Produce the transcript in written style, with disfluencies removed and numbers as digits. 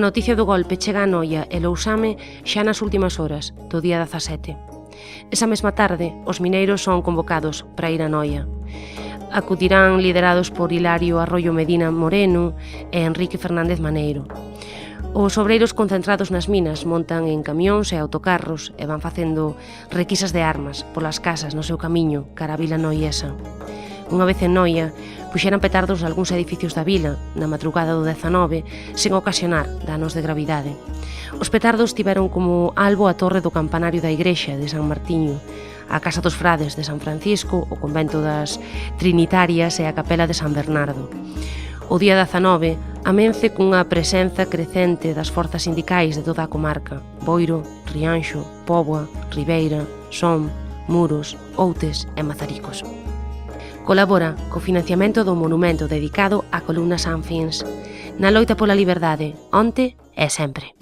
A noticia do golpe chega a Noia e Lousame xa nas últimas horas do día 17. Esa mesma tarde, os mineiros son convocados para ir a Noia. Acudirán liderados por Hilario Arroyo Medina Moreno e Enrique Fernández Maneiro. Os obreiros concentrados nas minas montan en camións e autocarros e van facendo requisas de armas polas casas no seu camiño cara a vila noiesa. Unha vez en Noia, puxeran petardos algúns edificios da vila na madrugada do 19 sen ocasionar danos de gravidade. Os petardos tiveron como albo a torre do campanario da igrexa de San Martiño, a Casa dos Frades de San Francisco, o convento das Trinitarias e a capela de San Bernardo. O día 19 amense cunha presenza crecente das forzas sindicais de toda a comarca: Boiro, Rianxo, Póvoa, Ribeira, Som, Muros, Outes e Mazaricos. Colabora co financiamento do monumento dedicado á columna Sanfins, na loita pola liberdade, onte e sempre.